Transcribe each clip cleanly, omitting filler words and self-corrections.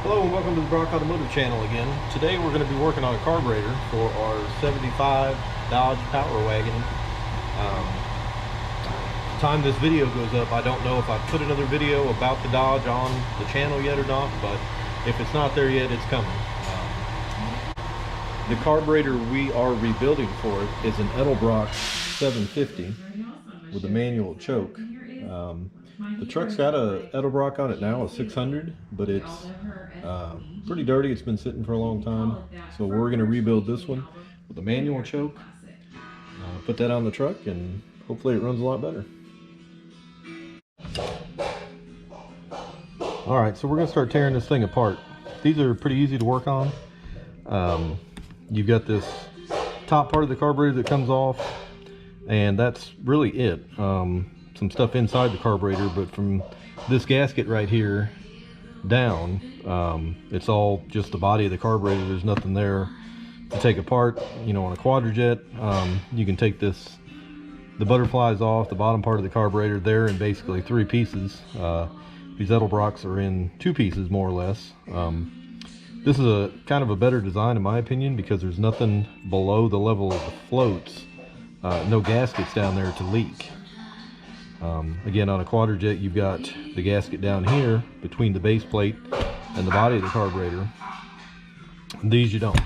Hello and welcome to the Brock Automotive channel again. Today we're going to be working on a carburetor for our 75 Dodge Power Wagon. The time this video goes up, I don't know if I've put another video about the Dodge on the channel yet or not, but if it's not there yet, it's coming. The carburetor we are rebuilding for it is an Edelbrock 750 with a manual choke. The truck's got a Edelbrock on it now, a 600, but it's pretty dirty. It's been sitting for a long time, so we're going to rebuild this one with a manual choke, put that on the truck, and hopefully it runs a lot better. Alright, so we're going to start tearing this thing apart. These are pretty easy to work on. You've got this top part of the carburetor that comes off, and that's really it. Some stuff inside the carburetor, but from this gasket right here down, it's all just the body of the carburetor. There's nothing there to take apart. You know, on a quadrijet, you can take the butterflies off the bottom part of the carburetor. They're in basically 3 pieces. These Edelbrocks are in 2 pieces more or less. This is a kind of a better design in my opinion, because there's nothing below the level of the floats, no gaskets down there to leak. Again, on a quadrijet, you've got the gasket down here between the base plate and the body of the carburetor. These you don't.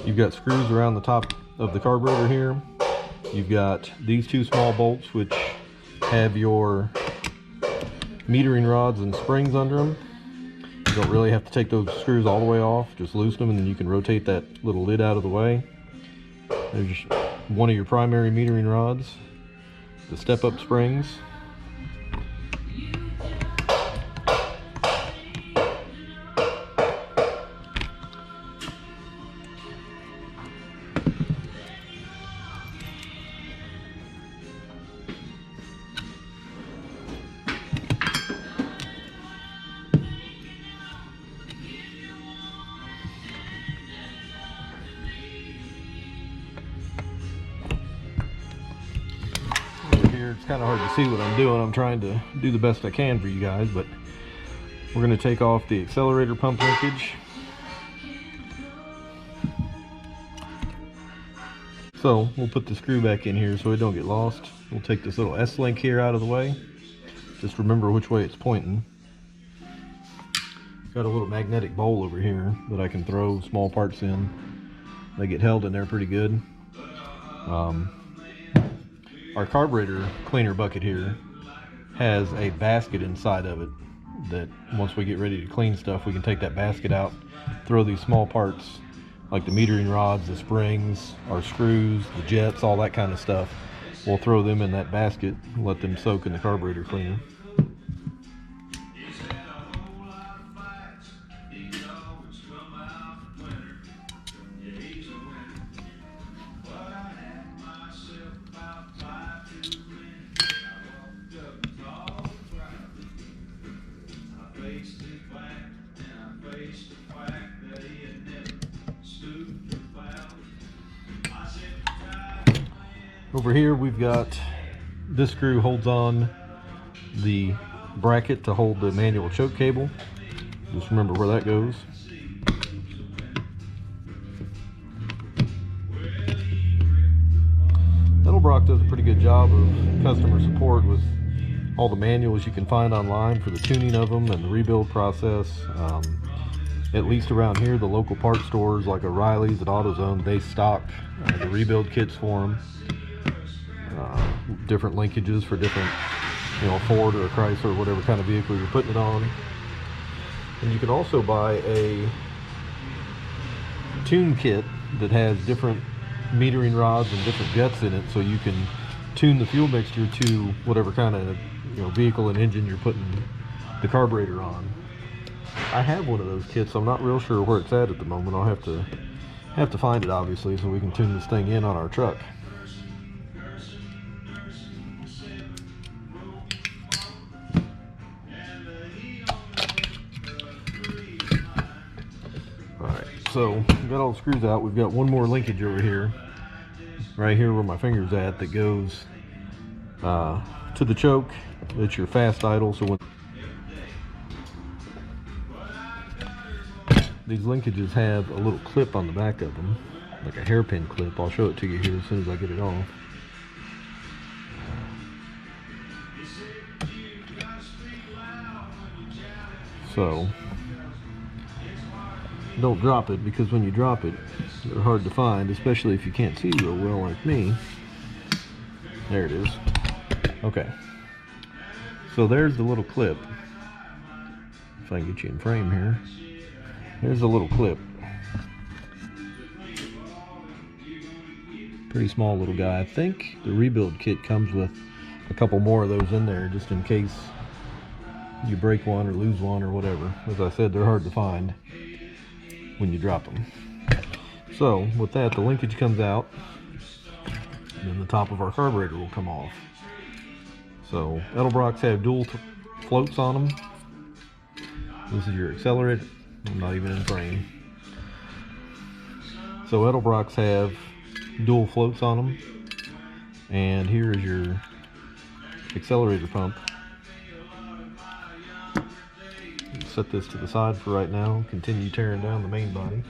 You've got screws around the top of the carburetor here. You've got these 2 small bolts which have your metering rods and springs under them. You don't really have to take those screws all the way off, just loosen them and then you can rotate that little lid out of the way. There's one of your primary metering rods. The step-up springs. It's kind of hard to see what I'm doing. I'm trying to do the best I can for you guys, but we're going to take off the accelerator pump linkage. So we'll put the screw back in here so it don't get lost. We'll take this little S-link here out of the way. Just remember which way it's pointing. Got a little magnetic bowl over here that I can throw small parts in. They get held in there pretty good. Our carburetor cleaner bucket here has a basket inside of it that once we get ready to clean stuff, we can take that basket out, throw these small parts like the metering rods, the springs, our screws, the jets, all that kind of stuff. We'll throw them in that basket and let them soak in the carburetor cleaner. Over here we've got this screw holds on the bracket to hold the manual choke cable. Just remember where that goes. Edelbrock does a pretty good job of customer support with all the manuals you can find online for the tuning of them and the rebuild process. At least around here, the local parts stores like O'Reilly's and AutoZone, they stock the rebuild kits for them. Different linkages for different, you know, Ford or a Chrysler or whatever kind of vehicle you're putting it on. And you can also buy a tune kit that has different metering rods and different jets in it, so you can tune the fuel mixture to whatever kind of, you know, vehicle and engine you're putting the carburetor on. I have one of those kits. I'm not real sure where it's at the moment. I'll have to find it, obviously, so we can tune this thing in on our truck. So we've got all the screws out. We've got one more linkage over here, right here where my finger's at, that goes to the choke. It's your fast idle, so when these linkages have a little clip on the back of them, like a hairpin clip. I'll show it to you here as soon as I get it off. So don't drop it, because when you drop it, they're hard to find, especially if you can't see real well like me. There it is. Okay, so there's the little clip. If I can get you in frame here. There's a little clip. Pretty small little guy. I think the rebuild kit comes with a couple more of those in there, just in case you break one or lose one or whatever. As I said, they're hard to find when you drop them. So with that, the linkage comes out, and then the top of our carburetor will come off. So Edelbrocks have dual floats on them. This is your accelerator. I'm not even in frame. So Edelbrocks have dual floats on them, and here is your accelerator pump. Set this to the side for right now. Continue tearing down the main body.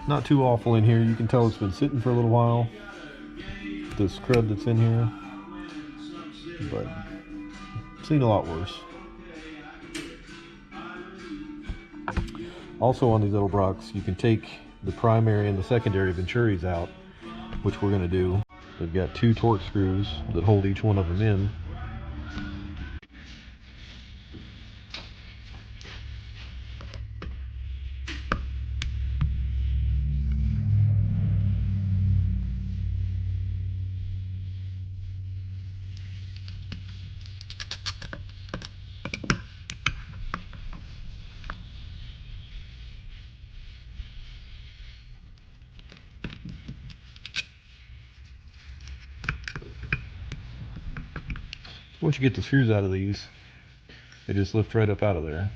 Not too awful in here. You can tell it's been sitting for a little while, this crud that's in here, but I've seen a lot worse. Also on these Edelbrocks, you can take the primary and the secondary Venturis out, which we're going to do. They've got 2 torque screws that hold each one of them in. Once you get the screws out of these, they just lift right up out of there.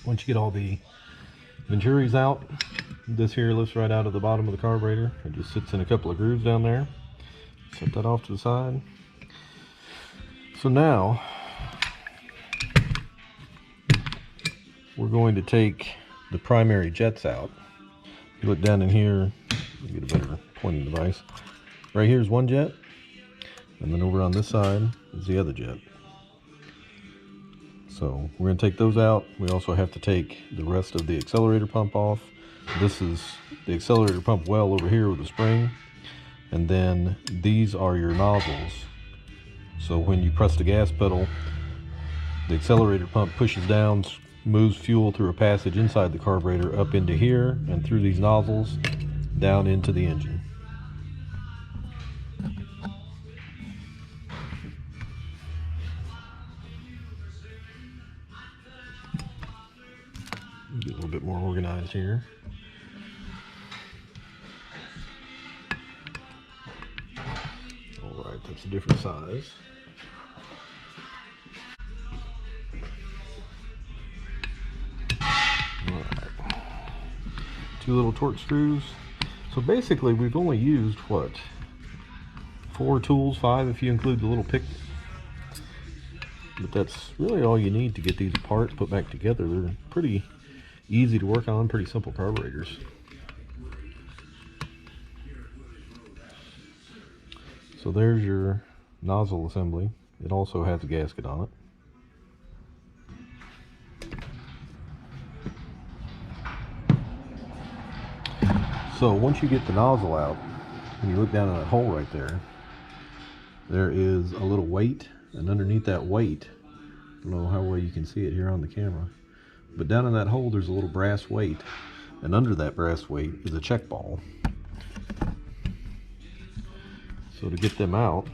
Once you get all the Venturis out, this here lifts right out of the bottom of the carburetor. It just sits in a couple of grooves down there. Set that off to the side. So now we're going to take the primary jets out. You look down in here, you get a better pointing device. Right here is one jet, and then over on this side is the other jet. So we're going to take those out. We also have to take the rest of the accelerator pump off. This is the accelerator pump well over here with the spring, and then these are your nozzles. So when you press the gas pedal, the accelerator pump pushes down, moves fuel through a passage inside the carburetor up into here and through these nozzles down into the engine. Get a little bit more organized here. Alright, that's a different size. Alright. 2 little torque screws. So basically we've only used, what, 4 tools, 5 if you include the little pick. But that's really all you need to get these apart, put back together. They're pretty easy to work on, pretty simple carburetors. So there's your nozzle assembly. It also has a gasket on it. So once you get the nozzle out, and you look down in that hole right there, there is a little weight, and underneath that weight, I don't know how well you can see it here on the camera, but down in that hole there's a little brass weight, and under that brass weight is a check ball. So to get them out,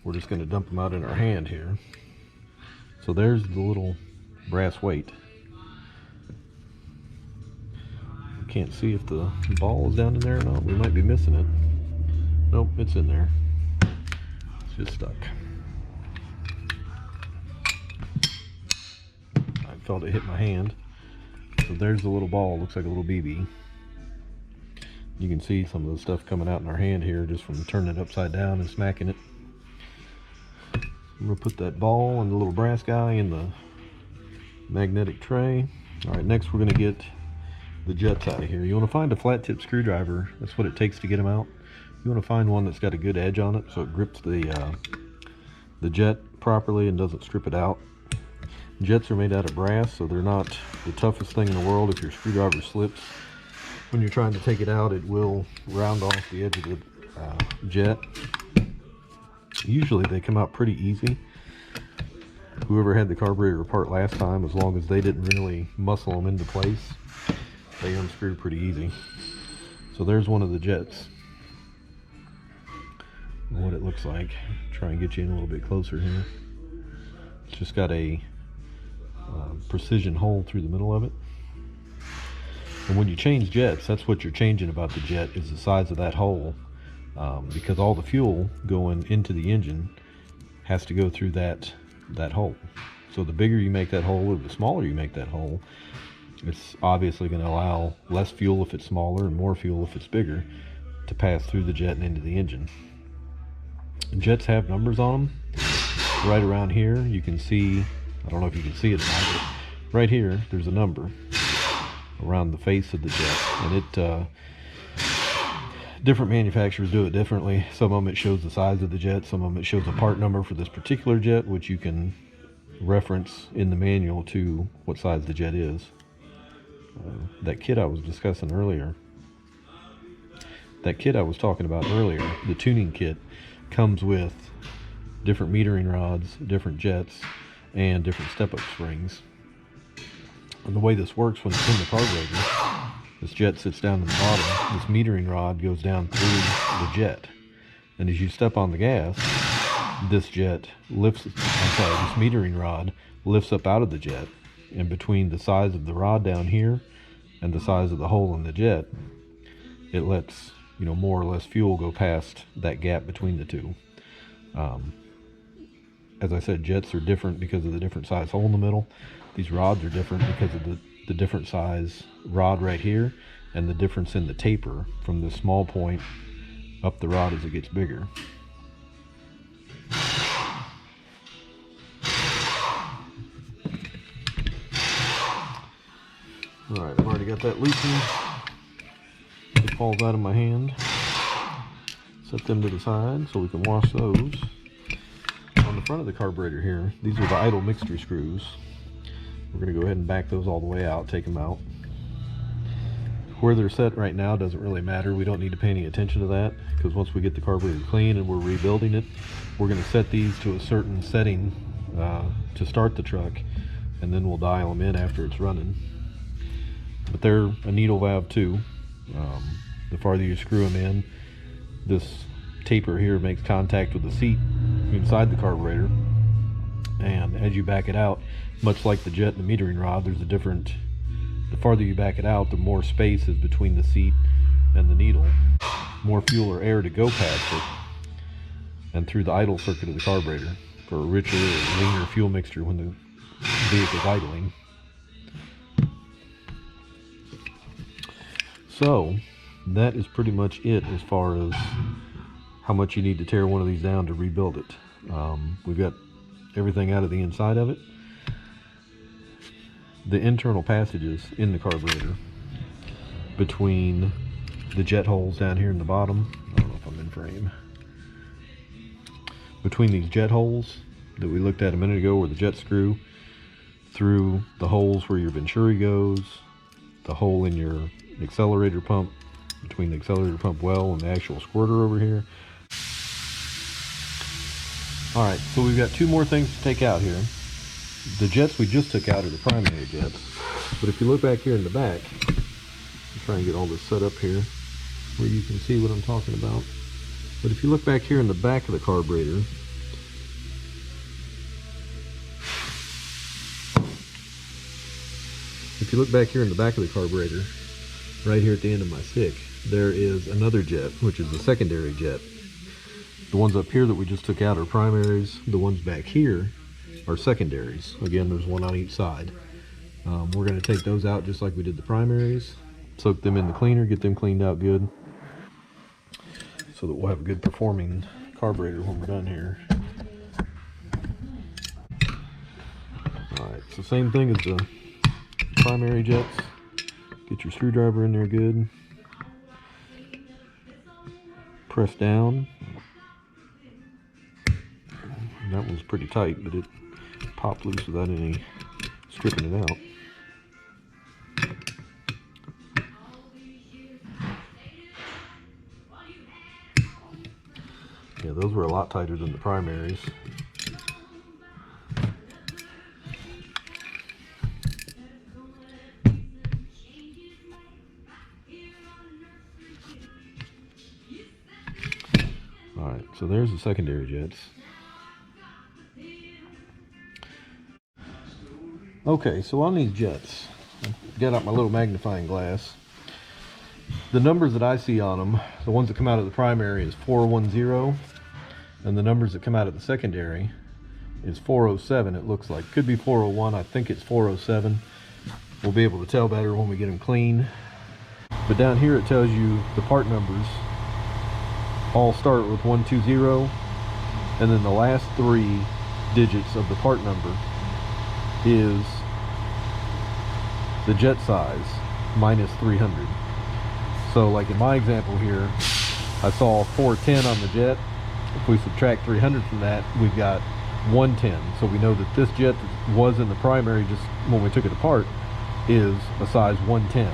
we're just going to dump them out in our hand here. So there's the little brass weight. Can't see if the ball is down in there or not. We might be missing it. Nope, it's in there. It's just stuck. I felt it hit my hand. So there's the little ball. Looks like a little BB. You can see some of the stuff coming out in our hand here just from turning it upside down and smacking it. I'm going to put that ball and the little brass guy in the magnetic tray. Alright, next we're going to get the jets out of here. You want to find a flat tip screwdriver. That's what it takes to get them out. You want to find one that's got a good edge on it so it grips the jet properly and doesn't strip it out. Jets are made out of brass, so they're not the toughest thing in the world. If your screwdriver slips when you're trying to take it out, it will round off the edge of the jet. Usually they come out pretty easy. Whoever had the carburetor apart last time, as long as they didn't really muscle them into place, they unscrew pretty easy. So there's one of the jets. And what it looks like. Try and get you in a little bit closer here. It's just got a precision hole through the middle of it. And when you change jets, that's what you're changing about the jet, is the size of that hole. Because all the fuel going into the engine has to go through that hole. So the bigger you make that hole, or the smaller you make that hole, it's obviously going to allow less fuel if it's smaller and more fuel if it's bigger to pass through the jet and into the engine. Jets have numbers on them. Right around here you can see, I don't know if you can see it or not, but right here there's a number around the face of the jet, and it different manufacturers do it differently. Some of them it shows the size of the jet, some of them it shows a part number for this particular jet, which you can reference in the manual to what size the jet is. That kit I was discussing earlier, that kit I was talking about earlier, the tuning kit, comes with different metering rods, different jets, and different step-up springs. And the way this works when it's in the carburetor, this jet sits down in the bottom, this metering rod goes down through the jet. And as you step on the gas, this metering rod lifts up out of the jet. And between the size of the rod down here and the size of the hole in the jet, it lets, more or less fuel go past that gap between the two. As I said, jets are different because of the different size hole in the middle. These rods are different because of the different size rod right here and the difference in the taper from the small point up the rod as it gets bigger. Alright, I've already got that loosened. It falls out of my hand. Set them to the side so we can wash those. On the front of the carburetor here, these are the idle mixture screws. We're going to go ahead and back those all the way out, take them out. Where they're set right now doesn't really matter. We don't need to pay any attention to that, because once we get the carburetor clean and we're rebuilding it, we're going to set these to a certain setting to start the truck, and then we'll dial them in after it's running. But they're a needle valve too. The farther you screw them in, this taper here makes contact with the seat inside the carburetor, and as you back it out, much like the jet and the metering rod, there's a different, the farther you back it out, the more space is between the seat and the needle, more fuel or air to go past it and through the idle circuit of the carburetor for a richer, leaner fuel mixture when the vehicle's idling. So that is pretty much it as far as how much you need to tear one of these down to rebuild it. We've got everything out of the inside of it. The internal passages in the carburetor between the jet holes down here in the bottom, I don't know if I'm in frame, between these jet holes that we looked at a minute ago where the jet screw, through the holes where your Venturi goes, the hole in your accelerator pump, between the accelerator pump well and the actual squirter over here. Alright, so we've got two more things to take out here. The jets we just took out are the primary jets, but if you look back here in the back, I'll try and get all this set up here where you can see what I'm talking about. But if you look back here in the back of the carburetor, right here at the end of my stick, there is another jet, which is the secondary jet. The ones up here that we just took out are primaries. The ones back here are secondaries. Again, there's one on each side. We're going to take those out just like we did the primaries, soak them in the cleaner, get them cleaned out good, so that we'll have a good performing carburetor when we're done here. Alright, so same thing as the primary jets. Get your screwdriver in there good. Press down. And that one's pretty tight, but it popped loose without any stripping it out. Yeah, those were a lot tighter than the primaries. Alright, so there's the secondary jets. Okay, so on these jets, I got out my little magnifying glass. The numbers that I see on them, the ones that come out of the primary is 410, and the numbers that come out of the secondary is 407. It looks like, could be 401. I think it's 407. We'll be able to tell better when we get them clean. But down here it tells you the part numbers all start with 120, and then the last 3 digits of the part number is the jet size minus 300. So like in my example here, I saw 410 on the jet. If we subtract 300 from that, we've got 110. So we know that this jet that was in the primary just when we took it apart is a size 110,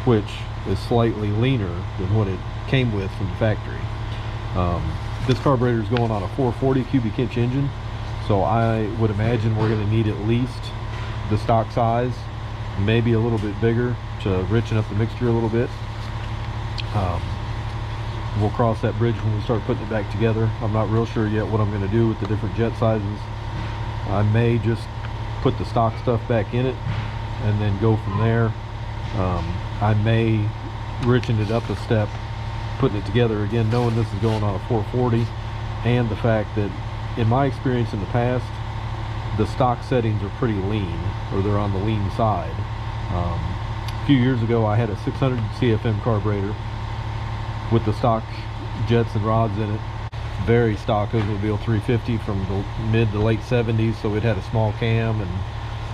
which is slightly leaner than what it came with from the factory. This carburetor is going on a 440 cubic inch engine, so I would imagine we're going to need at least the stock size, maybe a little bit bigger to richen up the mixture a little bit. We'll cross that bridge when we start putting it back together. I'm not real sure yet what I'm going to do with the different jet sizes. I may just put the stock stuff back in it and then go from there. I may richen it up a step, putting it together again, knowing this is going on a 440, and the fact that in my experience in the past, the stock settings are pretty lean, or they're on the lean side. A few years ago I had a 600 CFM carburetor with the stock jets and rods in it, very stock Oldsmobile 350 from the mid to late 70s, so it had a small cam and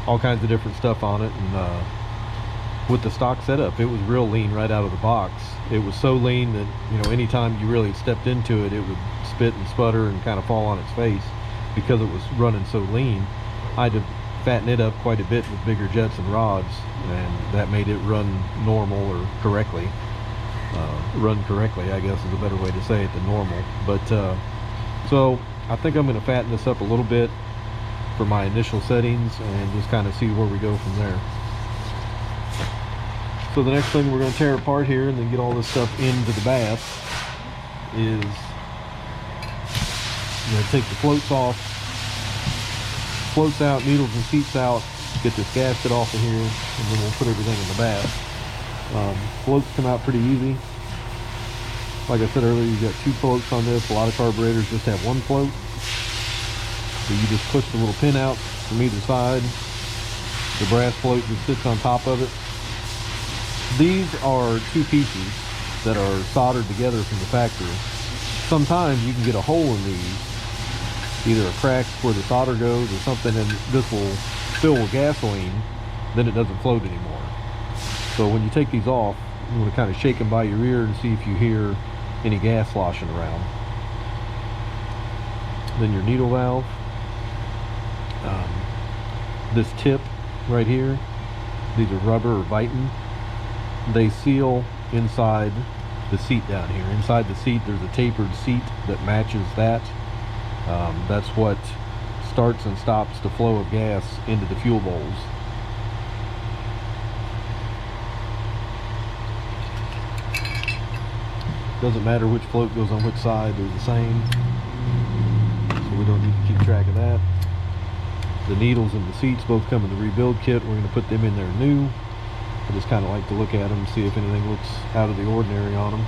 all kinds of different stuff on it, and with the stock setup it was real lean right out of the box. It was so lean that, you know, anytime you really stepped into it, it would spit and sputter and kind of fall on its face because it was running so lean. I had to fatten it up quite a bit with bigger jets and rods, and that made it run normal, or correctly. Run correctly, I guess is a better way to say it than normal. But so I think I'm going to fatten this up a little bit for my initial settings and just kind of see where we go from there. So the next thing we're going to tear apart here and then get all this stuff into the bath is, you know, take the floats off, floats out, needles and seats out, get this gasket off of here, and then we'll put everything in the bath. Floats come out pretty easy. Like I said earlier, you got 2 floats on this. A lot of carburetors just have 1 float. So you just push the little pin out from either side. The brass float just sits on top of it. These are 2 pieces that are soldered together from the factory. Sometimes you can get a hole in these, either a crack where the solder goes or something, and this will fill with gasoline, then it doesn't float anymore. So when you take these off, you want to kind of shake them by your ear and see if you hear any gas sloshing around. Then your needle valve. This tip right here, these are rubber or Viton. They seal inside the seat down here. Inside the seat there's a tapered seat that matches that. That's what starts and stops the flow of gas into the fuel bowls. Doesn't matter which float goes on which side, they're the same, so we don't need to keep track of that. The needles and the seats both come in the rebuild kit. We're going to put them in there new. I just just kind of like to look at them, see if anything looks out of the ordinary on them.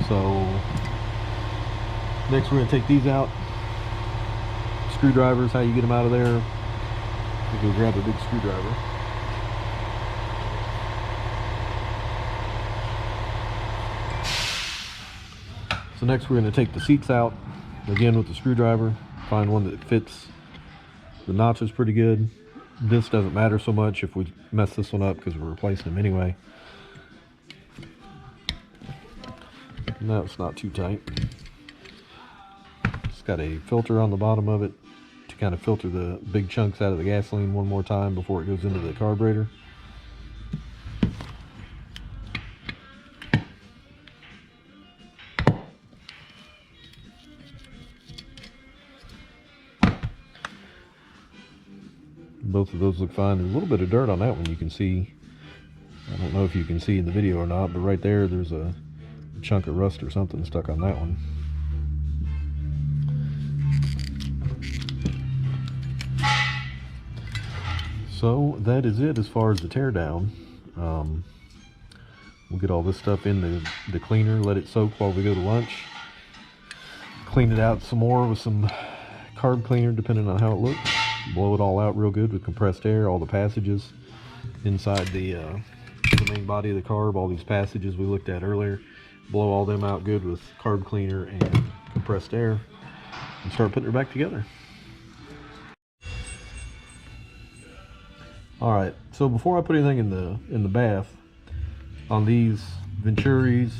So next we're going to take these out. Screwdrivers, how you get them out of there. We'll go grab a big screwdriver. So next we're going to take the seats out, again with the screwdriver, find one that fits the notches pretty good. This doesn't matter so much if we mess this one up because we're replacing them anyway. No, it's not too tight. It's got a filter on the bottom of it to kind of filter the big chunks out of the gasoline one more time before it goes into the carburetor. Both of those look fine. There's a little bit of dirt on that one, you can see. I don't know if you can see in the video or not, but right there, there's a chunk of rust or something stuck on that one. So that is it as far as the teardown. We'll get all this stuff in the cleaner, let it soak while we go to lunch. Clean it out some more with some carb cleaner, depending on how it looks. Blow it all out real good with compressed air, all the passages inside the main body of the carb, all these passages we looked at earlier. Blow all them out good with carb cleaner and compressed air and start putting it back together. Alright, so before I put anything in the bath, on these Venturis,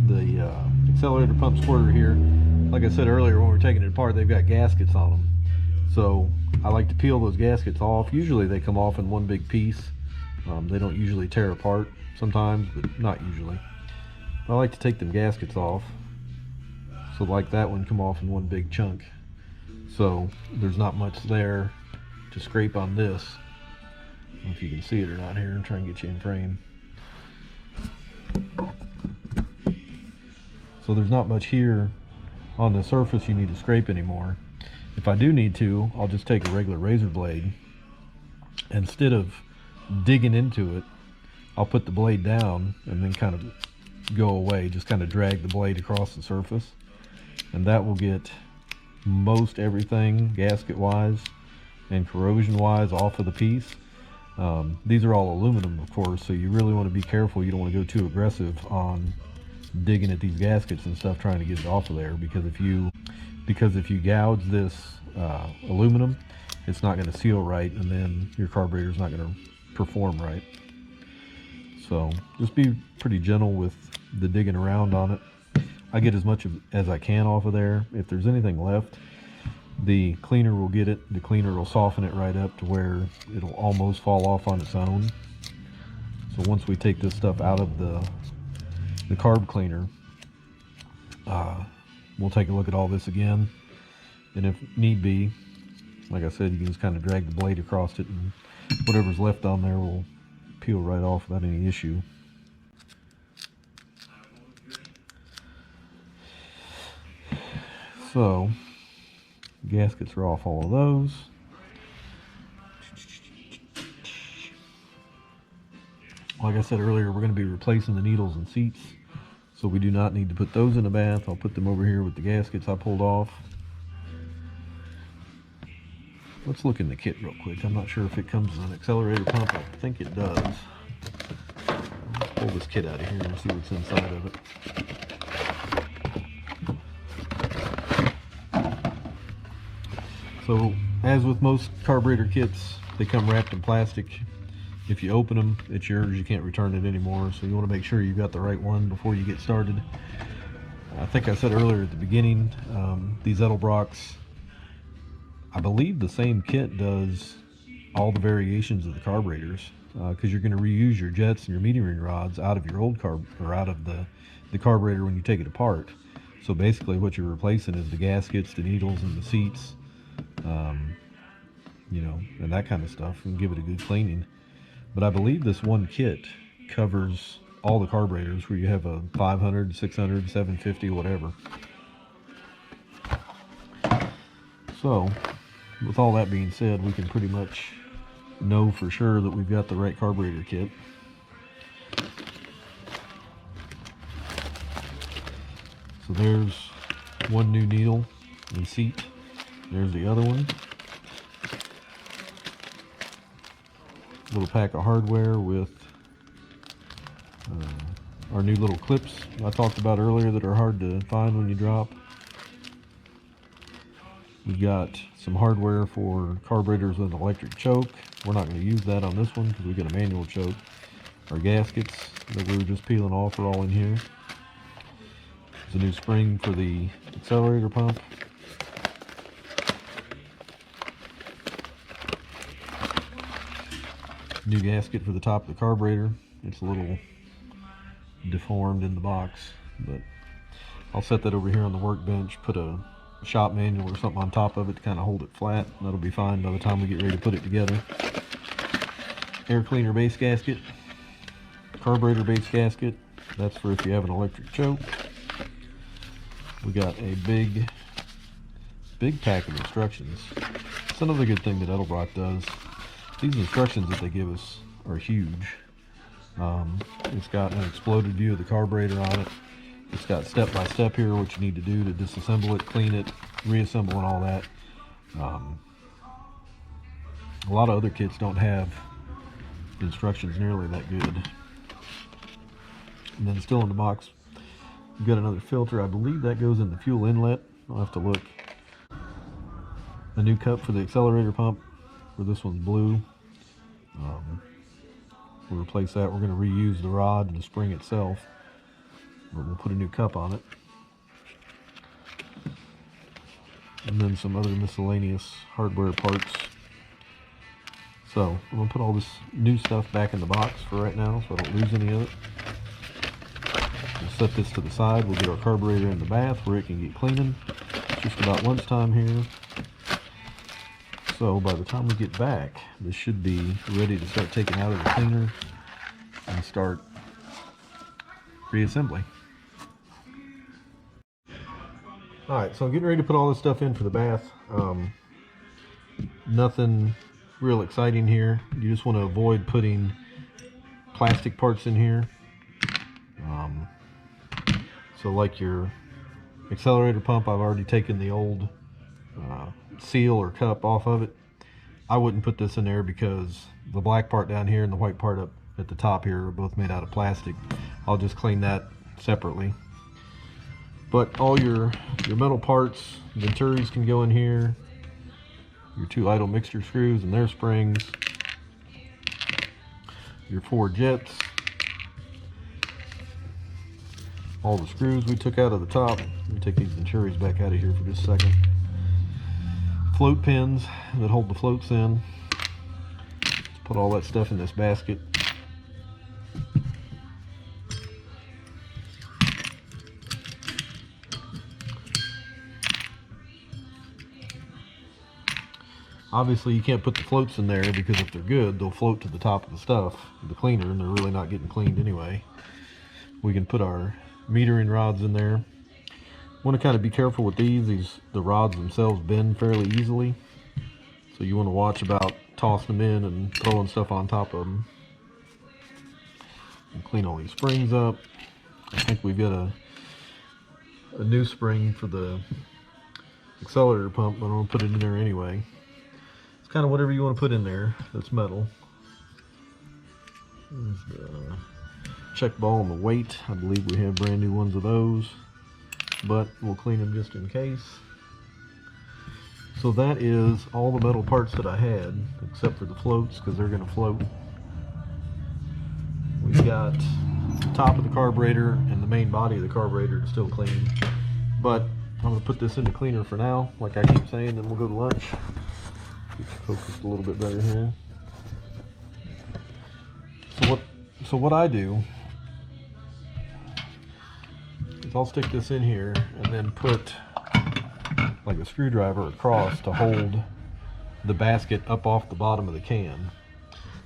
the accelerator pump squirter here, like I said earlier when we were taking it apart, they've got gaskets on them. So I like to peel those gaskets off. Usually they come off in one big piece. They don't usually tear apart sometimes, but not usually. I like to take them gaskets off. So like that one come off in one big chunk. So there's not much there to scrape on this. I don't know if you can see it or not here. I'm trying to get you in frame. So there's not much here on the surface you need to scrape anymore. If I do need to, I'll just take a regular razor blade. Instead of digging into it, I'll put the blade down and then kind of go away. Just kind of drag the blade across the surface. And that will get most everything, gasket wise and corrosion wise, off of the piece. These are all aluminum, of course, so you really want to be careful. You don't want to go too aggressive on digging at these gaskets and stuff trying to get it off of there, because if you gouge this aluminum, it's not going to seal right, and then your carburetor is not going to perform right. So just be pretty gentle with the digging around on it. I get as much as I can off of there. If there's anything left, the cleaner will get it. The cleaner will soften it right up to where it'll almost fall off on its own. So once we take this stuff out of the carb cleaner, we'll take a look at all this again, and if need be, like I said, you can just kind of drag the blade across it, and whatever's left on there will peel right off without any issue. So gaskets are off all of those. Like I said earlier, we're going to be replacing the needles and seats, so we do not need to put those in the bath. I'll put them over here with the gaskets I pulled off. Let's look in the kit real quick. I'm not sure if it comes with an accelerator pump. I think it does. Let's pull this kit out of here and see what's inside of it. So, as with most carburetor kits, they come wrapped in plastic. If you open them, it's yours. You can't return it anymore. So you want to make sure you've got the right one before you get started. I think I said earlier at the beginning, these Edelbrocks, I believe the same kit does all the variations of the carburetors, because you're going to reuse your jets and your metering rods out of your old carb, or out of the carburetor when you take it apart. So basically what you're replacing is the gaskets, the needles, and the seats, you know, and that kind of stuff, and give it a good cleaning. But I believe this one kit covers all the carburetors, where you have a 500, 600, 750, whatever. So with all that being said, we can pretty much know for sure that we've got the right carburetor kit. So there's one new needle and seat. There's the other one. Little pack of hardware with our new little clips I talked about earlier that are hard to find when you drop. We've got some hardware for carburetors with an electric choke. We're not going to use that on this one because we've got a manual choke. Our gaskets that we were just peeling off are all in here. There's a new spring for the accelerator pump. New gasket for the top of the carburetor. It's a little deformed in the box, but I'll set that over here on the workbench, put a shop manual or something on top of it to kind of hold it flat. That'll be fine by the time we get ready to put it together. Air cleaner base gasket, carburetor base gasket. That's for if you have an electric choke. We got a big pack of instructions. It's another good thing that Edelbrock does. These instructions that they give us are huge. It's got an exploded view of the carburetor on it. It's got step by step here what you need to do to disassemble it, clean it, reassemble and all that. A lot of other kits don't have instructions nearly that good. And then still in the box, we've got another filter. I believe that goes in the fuel inlet. I'll have to look. A new cup for the accelerator pump, where this one's blue. We'll replace that. We're going to reuse the rod and the spring itself, but we'll put a new cup on it. And then some other miscellaneous hardware parts. So I'm going to put all this new stuff back in the box for right now so I don't lose any of it. We'll set this to the side. We'll get our carburetor in the bath where it can get cleaning. It's just about lunchtime here. So by the time we get back, this should be ready to start taking out of the cleaner and start reassembly. Alright, so I'm getting ready to put all this stuff in for the bath. Nothing real exciting here. You just want to avoid putting plastic parts in here. So like your accelerator pump, I've already taken the old seal or cup off of it. I wouldn't put this in there because the black part down here and the white part up at the top here are both made out of plastic. I'll just clean that separately. But all your metal parts, Venturis can go in here. Your 2 idle mixture screws and their springs. Your 4 jets. All the screws we took out of the top. Let me take these Venturis back out of here for just a second. Float pins that hold the floats in. Let's put all that stuff in this basket. Obviously you can't put the floats in there because if they're good, they'll float to the top of the stuff, the cleaner, and they're really not getting cleaned anyway. We can put our metering rods in there. Want to kind of be careful with these. The rods themselves bend fairly easily, so you want to watch about tossing them in and throwing stuff on top of them. And clean all these springs up. I think we've got a new spring for the accelerator pump, but I'm going to put it in there anyway. It's kind of whatever you want to put in there that's metal. There's the check ball and the weight. I believe we have brand new ones of those, but we'll clean them just in case. So that is all the metal parts that I had, except for the floats, because they're going to float. We've got the top of the carburetor and the main body of the carburetor to still clean, but I'm going to put this in the cleaner for now, like I keep saying, then we'll go to lunch. Get focused a little bit better here. So what I do is I'll stick this in here and then put like a screwdriver across to hold the basket up off the bottom of the can,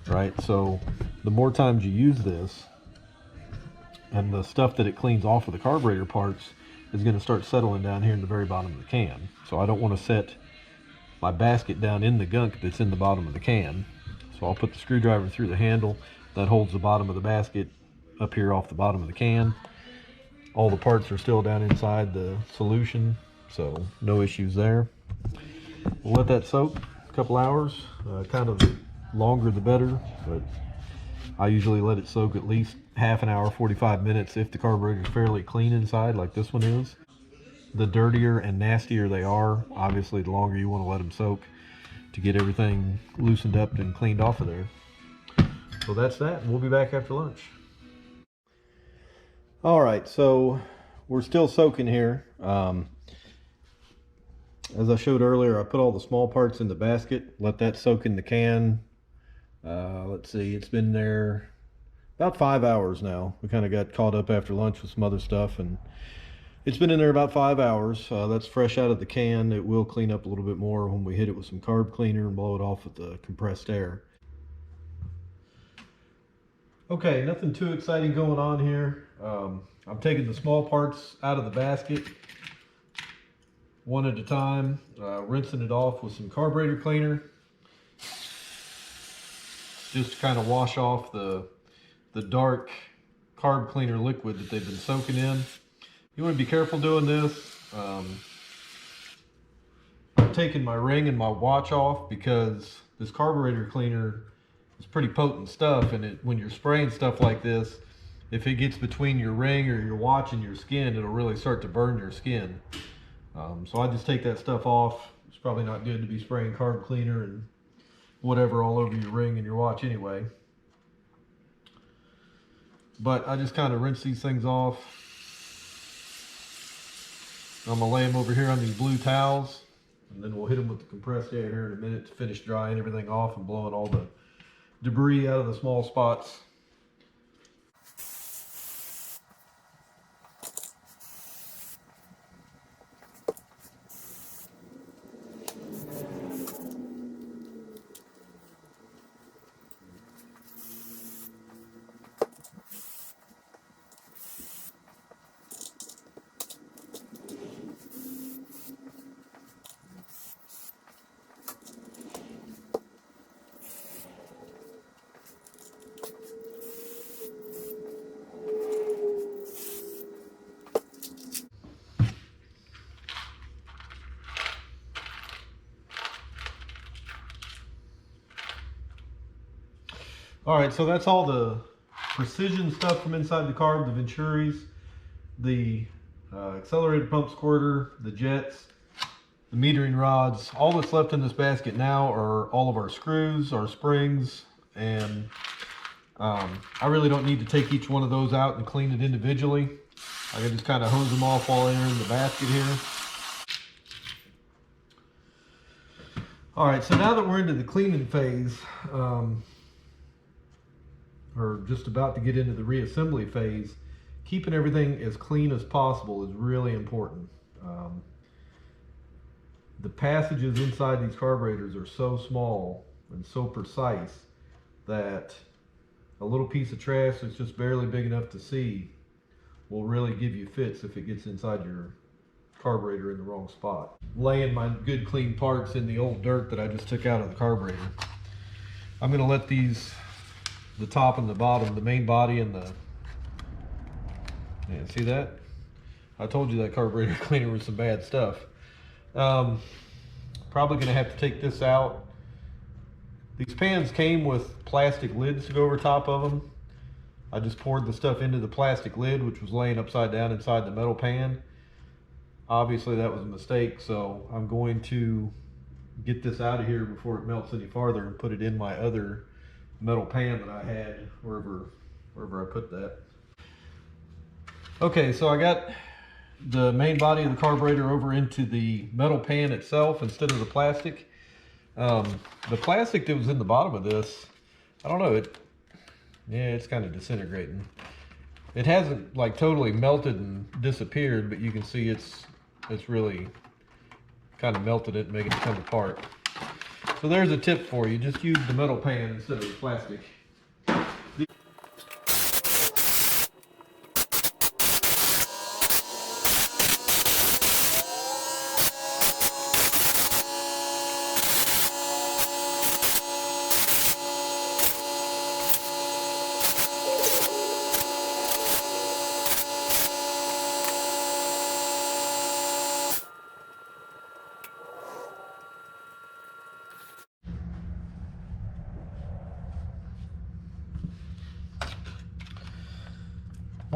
right? So the more times you use this, and the stuff that it cleans off of the carburetor parts is going to start settling down here in the very bottom of the can. So I don't want to set my basket down in the gunk that's in the bottom of the can. So I'll put the screwdriver through the handle that holds the bottom of the basket up here off the bottom of the can. All the parts are still down inside the solution, so no issues there. We'll let that soak a couple hours, kind of longer the better, but I usually let it soak at least half an hour, 45 minutes if the carburetor is fairly clean inside like this one is. The dirtier and nastier they are, obviously the longer you want to let them soak to get everything loosened up and cleaned off of there. So that's that. We'll be back after lunch. All right, so we're still soaking here. As I showed earlier, I put all the small parts in the basket, let that soak in the can. Let's see, it's been there about 5 hours now. We kind of got caught up after lunch with some other stuff, and it's been in there about 5 hours. That's fresh out of the can. It will clean up a little bit more when we hit it with some carb cleaner and blow it off with the compressed air. Okay, nothing too exciting going on here. I'm taking the small parts out of the basket one at a time, rinsing it off with some carburetor cleaner, just to kind of wash off the dark carb cleaner liquid that they've been soaking in. You want to be careful doing this. I'm taking my ring and my watch off because this carburetor cleaner is pretty potent stuff, and when you're spraying stuff like this, if it gets between your ring or your watch and your skin, it'll really start to burn your skin. So I just take that stuff off. It's probably not good to be spraying carb cleaner and whatever all over your ring and your watch anyway. But I just kind of rinse these things off. I'm gonna lay them over here on these blue towels, and then we'll hit them with the compressed air here in a minute to finish drying everything off and blowing all the debris out of the small spots. All right, so that's all the precision stuff from inside the carb, the Venturis, the accelerator pump squirter, the jets, the metering rods. All that's left in this basket now are all of our screws, our springs, and I really don't need to take each one of those out and clean it individually. I can just kind of hose them off while they're in the basket here. All right, so now that we're into the cleaning phase, or just about to get into the reassembly phase, keeping everything as clean as possible is really important. The passages inside these carburetors are so small and so precise that a little piece of trash that's just barely big enough to see will really give you fits if it gets inside your carburetor in the wrong spot. Laying my good clean parts in the old dirt that I just took out of the carburetor. I'm going to let these, the top and the bottom, the main body and the, yeah, see that? I told you that carburetor cleaner was some bad stuff. Probably going to have to take this out. These pans came with plastic lids to go over top of them. I just poured the stuff into the plastic lid, which was laying upside down inside the metal pan. Obviously that was a mistake, so I'm going to get this out of here before it melts any farther and put it in my other metal pan that I had wherever I put that. Okay, so I got the main body of the carburetor over into the metal pan itself instead of the plastic. The plastic that was in the bottom of this, I don't know, it's kind of disintegrating. It hasn't like totally melted and disappeared, but you can see it's really kind of melted it and making it come apart. So there's a tip for you, just use the metal pan instead of the plastic.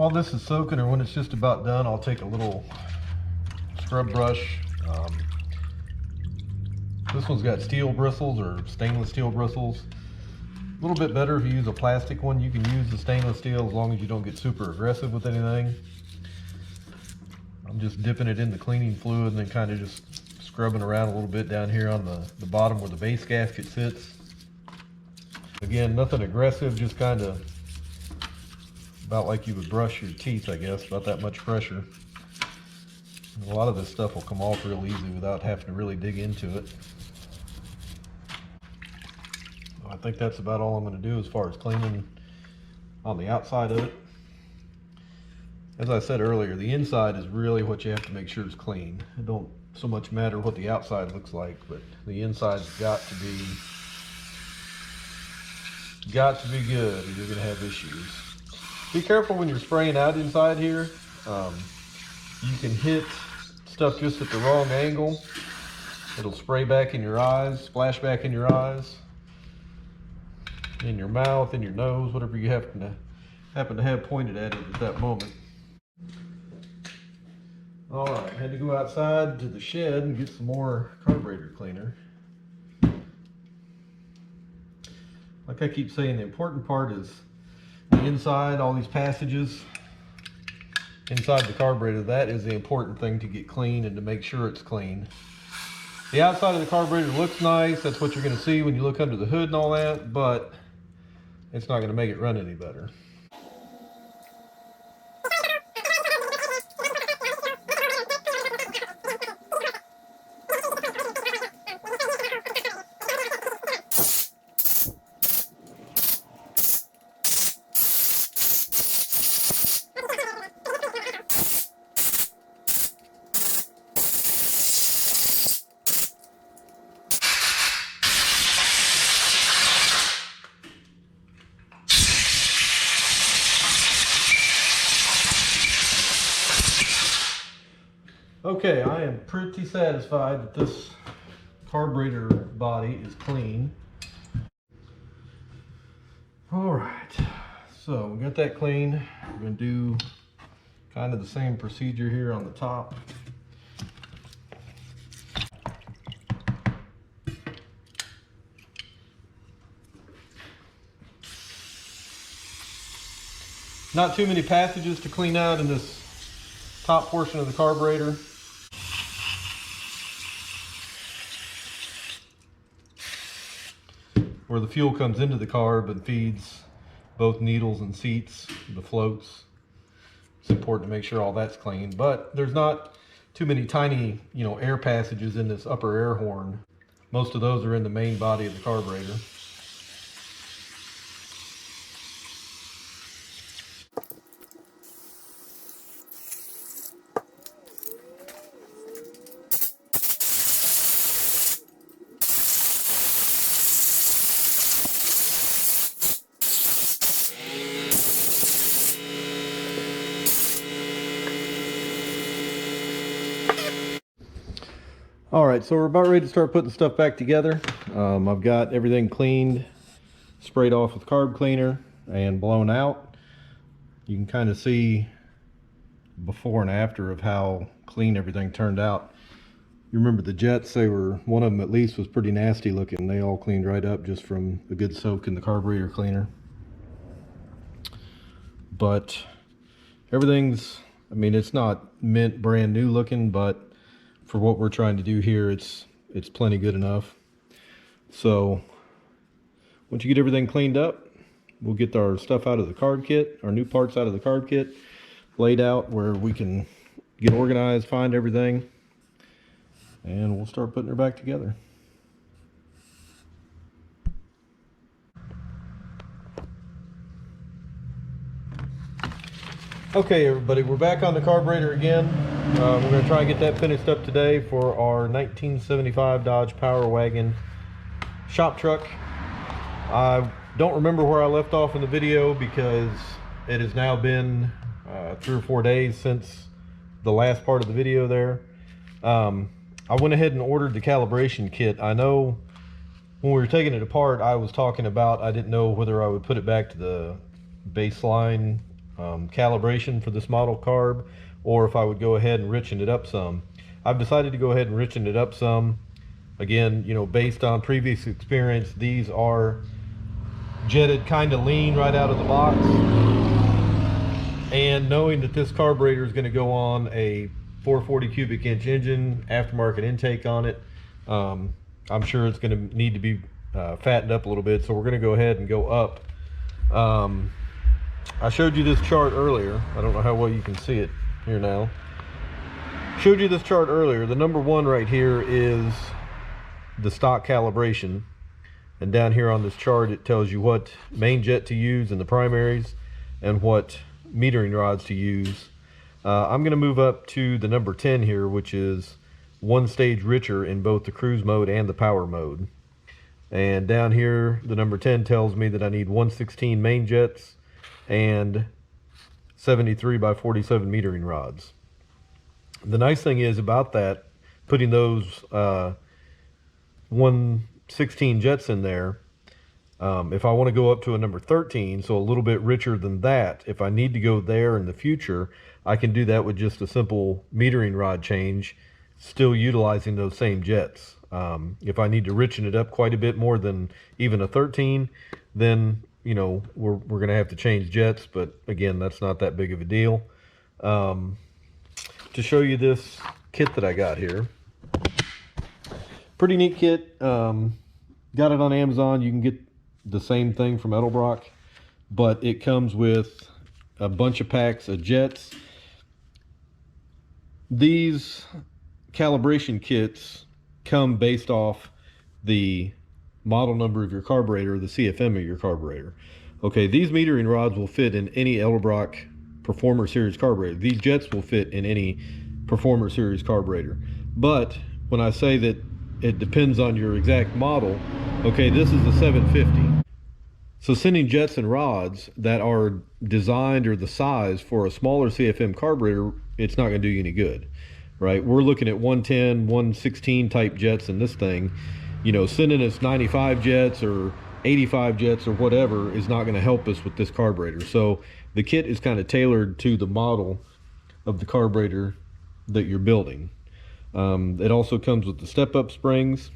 While this is soaking, or when it's just about done, I'll take a little scrub brush. This one's got steel bristles or stainless steel bristles. A little bit better if you use a plastic one. You can use the stainless steel as long as you don't get super aggressive with anything. I'm just dipping it in the cleaning fluid and then kind of just scrubbing around a little bit down here on the bottom where the base gasket sits. Again, nothing aggressive, just kind of about like you would brush your teeth, I guess, about that much pressure. And a lot of this stuff will come off real easy without having to really dig into it. I think that's about all I'm going to do as far as cleaning on the outside of it. As I said earlier, the inside is really what you have to make sure is clean. It don't so much matter what the outside looks like, but the inside's got to be good or you're going to have issues. Be careful when you're spraying out inside here. You can hit stuff just at the wrong angle. It'll spray back in your eyes, splash back in your eyes, in your mouth, in your nose, whatever you happen to have pointed at it at that moment. All right, had to go outside to the shed and get some more carburetor cleaner. Like I keep saying, the important part is the inside, all these passages inside the carburetor. That is the important thing to get clean and to make sure it's clean. The outside of the carburetor looks nice. That's what you're going to see when you look under the hood and all that, but it's not going to make it run any better. Okay, I am pretty satisfied that this carburetor body is clean. All right, so we got that clean. We're going to do kind of the same procedure here on the top. Not too many passages to clean out in this top portion of the carburetor. Where the fuel comes into the carb and feeds both needles and seats, the floats. It's important to make sure all that's clean, but there's not too many tiny, air passages in this upper air horn. Most of those are in the main body of the carburetor. All right, so we're about ready to start putting stuff back together. I've got everything cleaned, sprayed off with carb cleaner, and blown out. You can kind of see before and after of how clean everything turned out. You remember the jets, one of them at least was pretty nasty looking. They all cleaned right up just from a good soak in the carburetor cleaner. But everything's, it's not mint brand new looking, but for what we're trying to do here, it's plenty good enough. So once you get everything cleaned up, we'll get our stuff out of the carb kit, our new parts out of the carb kit, laid out where we can get organized, find everything, and we'll start putting her back together. Okay, everybody, we're back on the carburetor again. We're going to try and get that finished up today for our 1975 Dodge Power Wagon shop truck. I don't remember where I left off in the video because it has now been 3 or 4 days since the last part of the video there. I went ahead and ordered the calibration kit. I know when we were taking it apart, I was talking about I didn't know whether I would put it back to the baseline calibration for this model carb, or if I would go ahead and richen it up some. I've decided to go ahead and richen it up some. Again, you know, based on previous experience, these are jetted kind of lean right out of the box. And knowing that this carburetor is going to go on a 440 cubic inch engine, aftermarket intake on it, I'm sure it's going to need to be fattened up a little bit. So we're going to go ahead and go up. I showed you this chart earlier. I don't know how well you can see it here now. Showed you this chart earlier. The number one right here is the stock calibration. And down here on this chart, it tells you what main jet to use in the primaries and what metering rods to use. I'm going to move up to the number 10 here, which is one stage richer in both the cruise mode and the power mode. And down here, the number 10 tells me that I need 116 main jets and 73 by 47 metering rods. The nice thing is about that, putting those 116 jets in there, if I want to go up to a number 13, so a little bit richer than that, if I need to go there in the future, I can do that with just a simple metering rod change, still utilizing those same jets. If I need to richen it up quite a bit more than even a 13, then, you know, we're going to have to change jets, but again, that's not that big of a deal. To show you this kit that I got here, pretty neat kit. Got it on Amazon. You can get the same thing from Edelbrock, but it comes with a bunch of packs of jets. These calibration kits come based off the model number of your carburetor, the CFM of your carburetor. Okay, these metering rods will fit in any Edelbrock Performer Series carburetor. These jets will fit in any Performer Series carburetor. But when I say that it depends on your exact model, okay, this is the 750. So sending jets and rods that are designed or the size for a smaller CFM carburetor, it's not going to do you any good, right? We're looking at 110, 116 type jets in this thing. You know, sending us 95 jets or 85 jets or whatever is not going to help us with this carburetor. So the kit is kind of tailored to the model of the carburetor that you're building. It also comes with the step-up springs.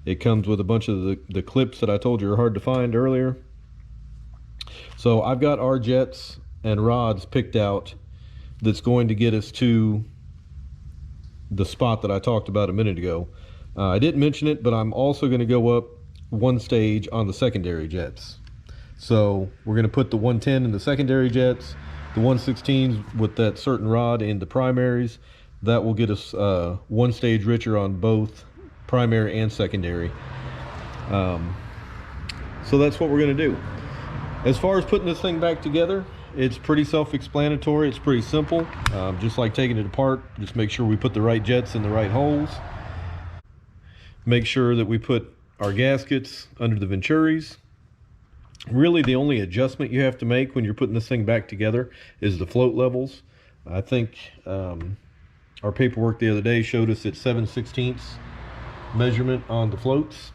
It comes with a bunch of the clips that I told you are hard to find earlier. So I've got our jets and rods picked out that's going to get us to the spot that I talked about a minute ago. I didn't mention it, but I'm also going to go up one stage on the secondary jets. So we're going to put the 110 in the secondary jets, the 116s with that certain rod in the primaries. That will get us one stage richer on both primary and secondary. So that's what we're going to do. As far as putting this thing back together, it's pretty self-explanatory. It's pretty simple. Just like taking it apart, just make sure we put the right jets in the right holes. Make sure that we put our gaskets under the Venturis. Really, the only adjustment you have to make when you're putting this thing back together is the float levels. I think our paperwork the other day showed us at 7/16 measurement on the floats.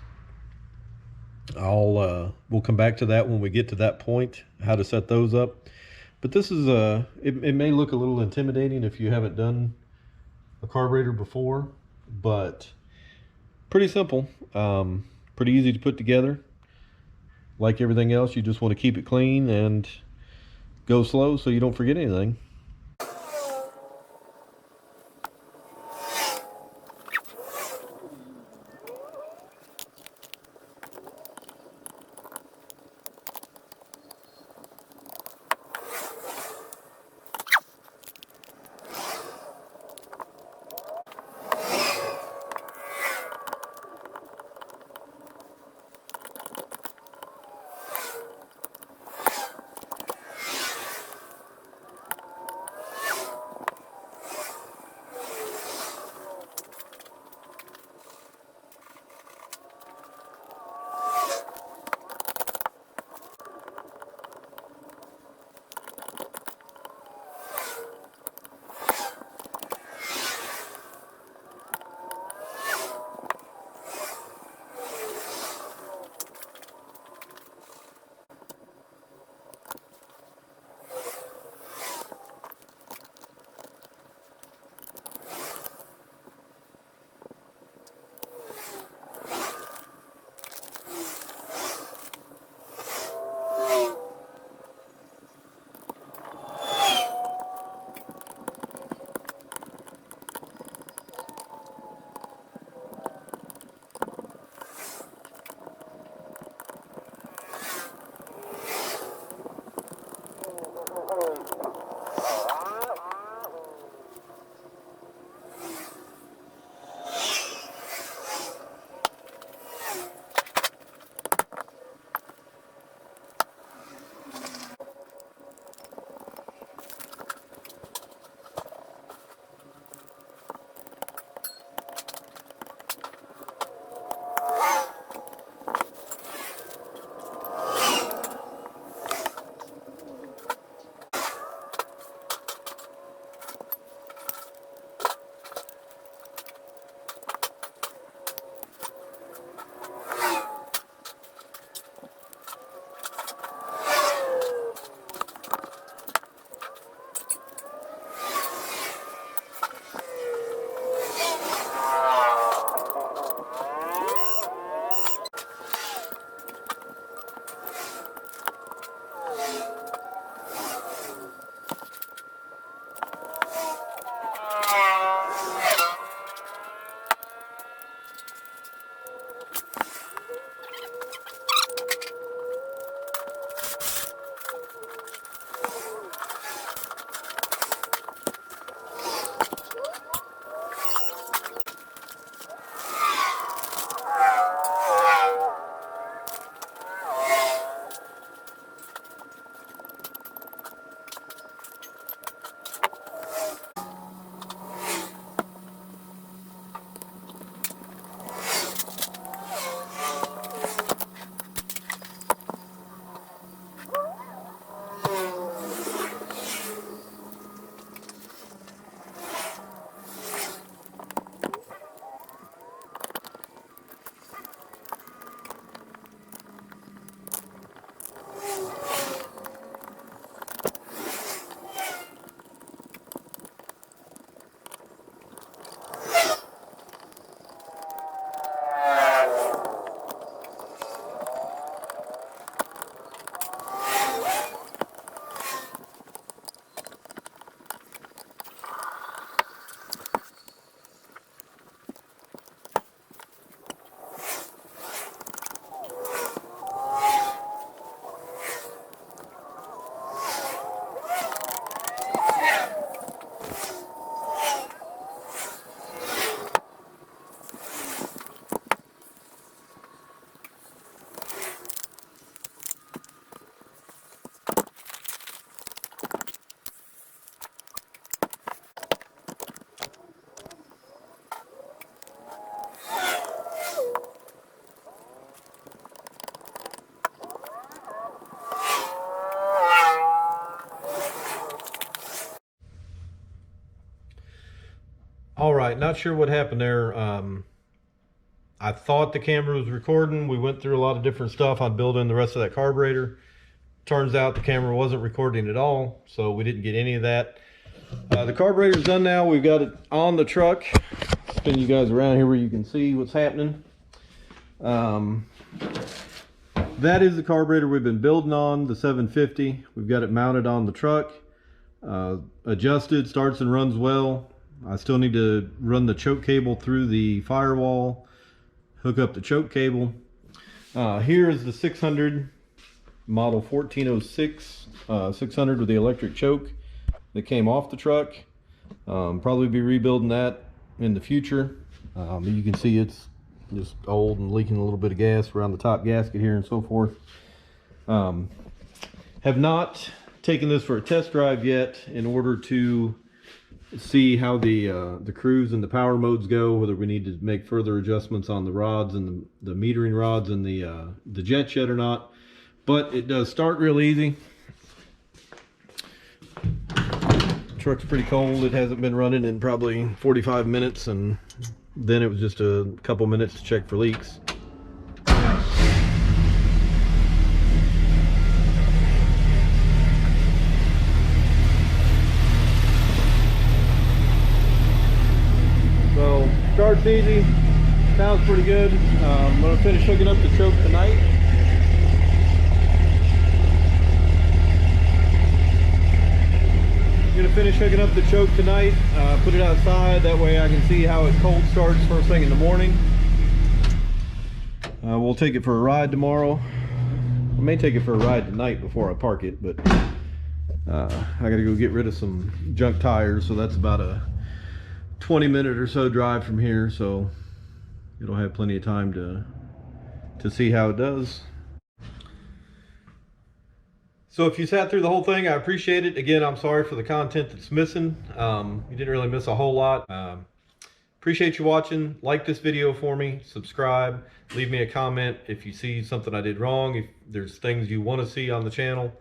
We'll come back to that when we get to that point, how to set those up. But this is it may look a little intimidating if you haven't done a carburetor before, but pretty simple, pretty easy to put together. Like everything else, you just want to keep it clean and go slow so you don't forget anything. right, not sure what happened there. I thought the camera was recording. We went through a lot of different stuff on building the rest of that carburetor. Turns out the camera wasn't recording at all, so we didn't get any of that. The carburetor's done now. We've got it on the truck. Spin you guys around here where you can see what's happening. That is the carburetor we've been building on, the 750. We've got it mounted on the truck. Adjusted, starts and runs well. I still need to run the choke cable through the firewall, hook up the choke cable. Here is the 600 model 1406 600 with the electric choke that came off the truck. Probably be rebuilding that in the future. You can see it's just old and leaking a little bit of gas around the top gasket here and so forth. Have not taken this for a test drive yet in order to see how the cruise and the power modes go, whether we need to make further adjustments on the rods and the metering rods and the jet shed or not. But it does start real easy. Truck's pretty cold. It hasn't been running in probably 45 minutes, and then it was just a couple minutes to check for leaks. So starts easy, sounds pretty good. I'm going to finish hooking up the choke tonight. I'm going to finish hooking up the choke tonight, put it outside, that way I can see how it cold starts first thing in the morning. We'll take it for a ride tomorrow. I may take it for a ride tonight before I park it, but I got to go get rid of some junk tires, so that's about a 20-minute or so drive from here, so it'll have plenty of time to see how it does. So if you sat through the whole thing, I appreciate it. Again, I'm sorry for the content that's missing. You didn't really miss a whole lot. Appreciate you watching. Like this video for me, subscribe, leave me a comment if you see something I did wrong. If there's things you want to see on the channel,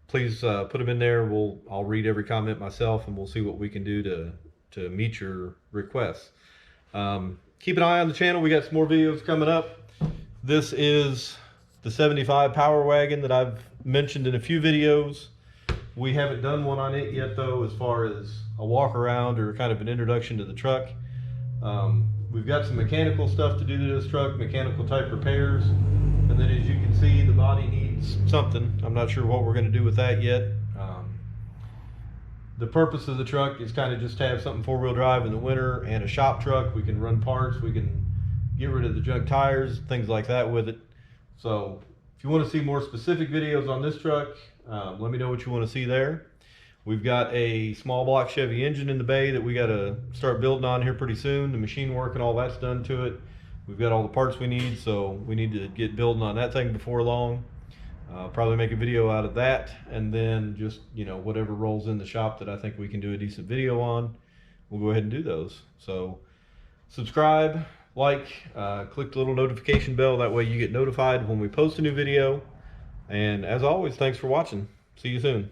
please put them in there. I'll read every comment myself, and we'll see what we can do to meet your requests. Keep an eye on the channel. We got some more videos coming up. This is the 75 Power Wagon that I've mentioned in a few videos. We haven't done one on it yet though, as far as a walk around or kind of an introduction to the truck. We've got some mechanical stuff to do to this truck, mechanical type repairs, and then as you can see, the body needs something. I'm not sure what we're going to do with that yet. The purpose of the truck is kind of just to have something four-wheel drive in the winter and a shop truck. We can run parts, we can get rid of the junk tires, things like that with it. So if you want to see more specific videos on this truck, let me know what you want to see there. We've got a small block Chevy engine in the bay that we got to start building on here pretty soon. The machine work and all that's done to it. We've got all the parts we need, so we need to get building on that thing before long. Probably make a video out of that, and then just, you know, whatever rolls in the shop that I think we can do a decent video on, we'll go ahead and do those. So subscribe, like, click the little notification bell, that way you get notified when we post a new video. And as always, thanks for watching. See you soon.